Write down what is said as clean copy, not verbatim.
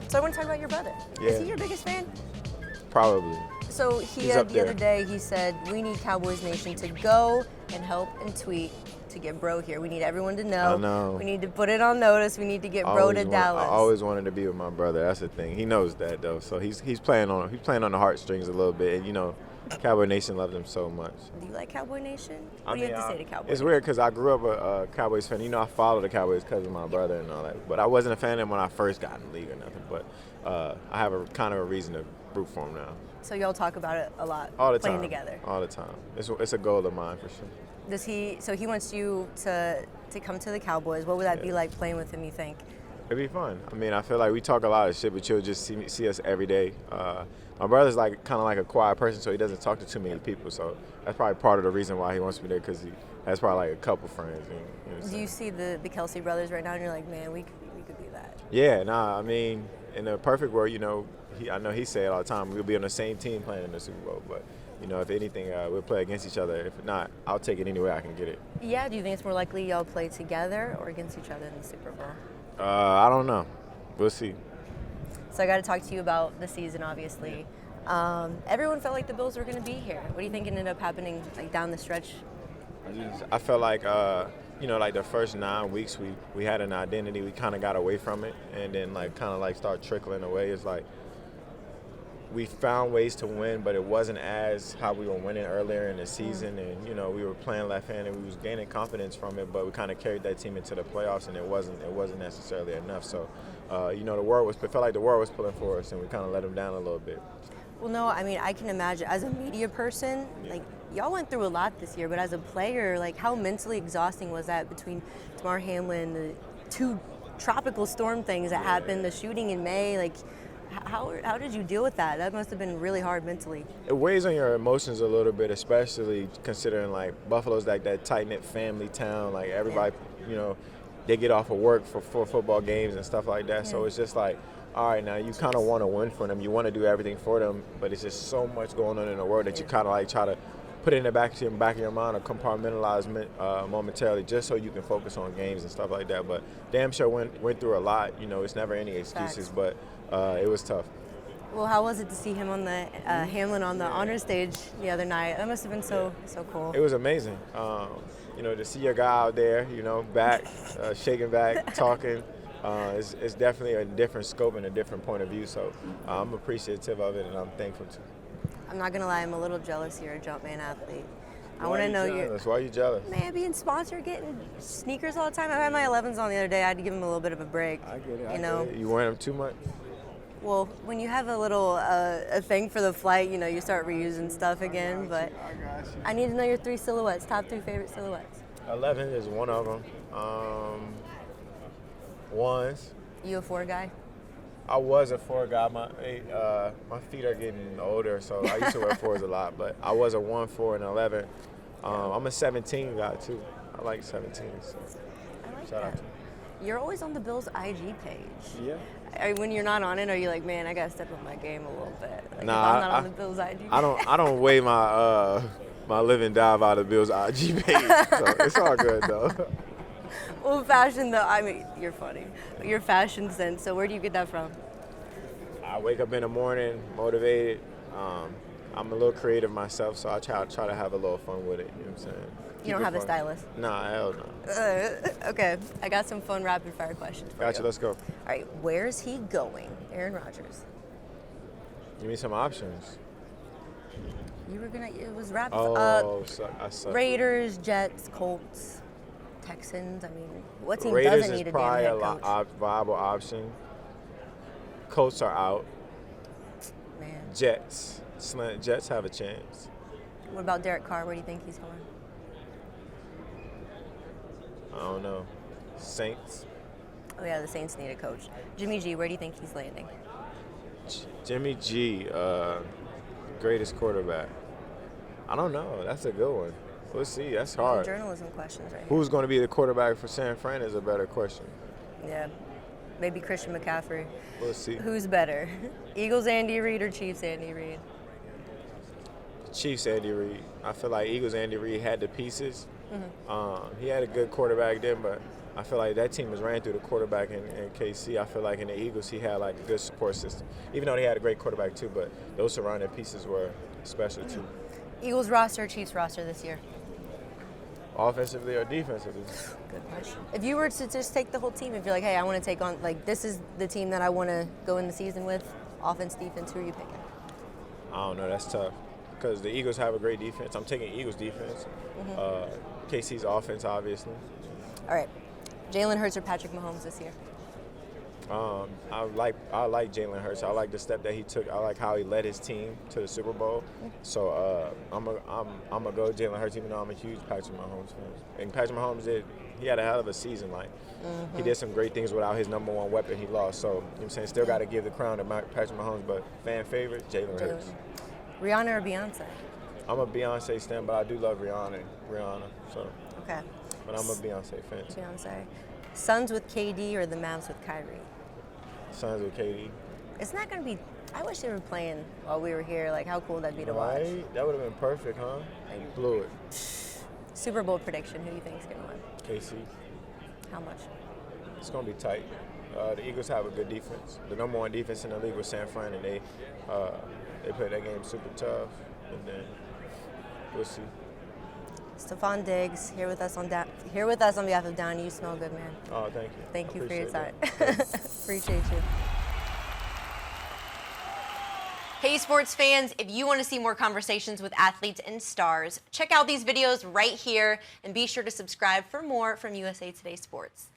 So I want to talk about your brother. Yeah. Is he your biggest fan? Probably. So He's up the there. other day, he said, we need Cowboys Nation to go and help and tweet to get bro here. We need everyone to know. I know. We need to put it on notice. We need to get bro to Dallas. I always wanted to be with my brother. That's the thing. He knows that though. So he's playing on the heartstrings a little bit. And you know, Cowboy Nation loves him so much. Do you like Cowboy Nation? What do you have to say to Cowboys? It's weird because I grew up a Cowboys fan. You know, I followed the Cowboys because of my brother and all that. But I wasn't a fan of them when I first got in the league or nothing. But I have a kind of a reason to root for them now. So y'all talk about it a lot. All the playing time. together. All the time. It's a goal of mine for sure. Does he? So he wants you to come to the Cowboys. What would that be like playing with him? You think? It'd be fun. I mean, I feel like we talk a lot of shit, but you'll just see us every day. My brother's like kind of like a quiet person, so he doesn't talk to too many people. So that's probably part of the reason why he wants me there, because he has probably like a couple friends. You know, do you see the Kelsey brothers right now, and you're like, man, we could be that? Yeah, nah. I mean, in a perfect world, you know, I know he say it all the time. We'll be on the same team playing in the Super Bowl, but you know, if anything, we'll play against each other. If not, I'll take it any way I can get it. Yeah. Do you think it's more likely y'all play together or against each other in the Super Bowl? I don't know. We'll see. So I got to talk to you about the season, obviously. Everyone felt like the Bills were going to be here. What do you think ended up happening like down the stretch? I felt like, you know, like the first 9 weeks we had an identity. We kind of got away from it, and then like kind of like start trickling away. It's like we found ways to win, but it wasn't as how we were winning earlier in the season. And you know, we were playing left-handed. We was gaining confidence from it, but we kind of carried that team into the playoffs, and it wasn't necessarily enough. So, you know, it felt like the world was pulling for us, and we kind of let them down a little bit. Well, no, I mean, I can imagine as a media person, like y'all went through a lot this year, but as a player, like how mentally exhausting was that between Damar Hamlin, the 2 tropical storm things that happened, the shooting in May, like how did you deal with that? That must have been really hard mentally. It weighs on your emotions a little bit, especially considering like Buffalo's like that tight-knit family town. Like everybody, you know, they get off of work for football games and stuff like that. Yeah. So it's just like, all right, now you kind of want to win for them. You want to do everything for them, but it's just so much going on in the world that you kind of like try to put it in the back of your mind or compartmentalize momentarily just so you can focus on games and stuff like that. But damn sure went through a lot. You know, it's never any excuses, but it was tough. Well, how was it to see him on the Hamlin on the honor stage the other night? That must have been so cool. It was amazing. You know, to see your guy out there, you know, back, shaking back, talking. It's definitely a different scope and a different point of view. So I'm appreciative of it, and I'm thankful to. I'm not gonna lie, I'm a little jealous you're a Jumpman athlete. I want to know you. Why are you jealous? Man, being sponsored, getting sneakers all the time. I had my 11s on the other day. I had to give them a little bit of a break. I get it. You know, get it. You wearing them too much? Well, when you have a little a thing for the flight, you know, you start reusing stuff again. But I need to know your 3 silhouettes. Top 3 favorite silhouettes. 11 is one of them. Ones. You a 4 guy? I was a 4 guy. My feet are getting older, so I used to wear 4s a lot. But I was a 1, 4, and 11. I'm a 17 guy too. I like 17. So I like shout out that. to you. You're always on the Bills IG page. Yeah. When you're not on it, are you like, man, I gotta step up my game a little bit? Like, nah, if I'm not on the Bills IG page. I don't weigh my my living dive out of Bill's IG page. So it's all good though. Well, fashion though, I mean, you're funny. Your fashion sense, so where do you get that from? I wake up in the morning motivated. I'm a little creative myself, so I try to have a little fun with it. You know what I'm saying? You don't have a stylist? Nah, hell no. Okay, I got some fun rapid fire questions for you. Gotcha, let's go. All right, where is he going, Aaron Rodgers? Give me some options. You were gonna, it was rapid I suck. Raiders, Jets, Colts, Texans. I mean, what team Raiders doesn't need a damn probably head a coach? viable option. Colts are out. Man. Jets have a chance. What about Derek Carr? Where do you think he's going? I don't know. Saints. Oh yeah, the Saints need a coach. Jimmy G, where do you think he's landing? Jimmy G, greatest quarterback. I don't know. That's a good one. We'll see. That's hard. Journalism questions right here. Who's going to be the quarterback for San Fran is a better question. Yeah. Maybe Christian McCaffrey. We'll see. Who's better? Eagles Andy Reid or Chiefs Andy Reid? Chiefs Andy Reid. I feel like Eagles Andy Reid had the pieces. Mm-hmm. He had a good quarterback then, but I feel like that team was ran through the quarterback in KC. I feel like in the Eagles, he had like a good support system. Even though they had a great quarterback too, but those surrounding pieces were special too. Eagles roster, Chiefs roster this year? Offensively or defensively? Good question. If you were to just take the whole team, if you're like, hey, I want to take on, like, this is the team that I want to go in the season with, offense, defense, who are you picking? I don't know. That's tough because the Eagles have a great defense. I'm taking Eagles defense. KC's offense, obviously. All right. Jalen Hurts or Patrick Mahomes this year? I like Jalen Hurts. I like the step that he took. I like how he led his team to the Super Bowl. So I'm gonna go Jalen Hurts, even though I'm a huge Patrick Mahomes fan. And Patrick Mahomes he had a hell of a season. Like he did some great things without his number one weapon. He lost. So you know what I'm saying, still got to give the crown to Patrick Mahomes. But fan favorite, Jalen Hurts. Rihanna or Beyonce? I'm a Beyonce stan, but I do love Rihanna. So. Okay. But I'm a Beyonce fan. Beyonce. Suns with KD or the Mavs with Kyrie? Suns with KD. Isn't that going to be – I wish they were playing while we were here. Like, how cool would that be to watch? Right? That would have been perfect, huh? Like, blew it. Super Bowl prediction. Who do you think is going to win? KC. How much? It's going to be tight. The Eagles have a good defense. The number one defense in the league was San Fran, and they played that game super tough. And then we'll see. Stefon Diggs here with us on behalf of Down. You smell good, man. Oh, thank you. Thank you for your time. That. Appreciate you. Hey, sports fans, if you want to see more conversations with athletes and stars, check out these videos right here and be sure to subscribe for more from USA Today Sports.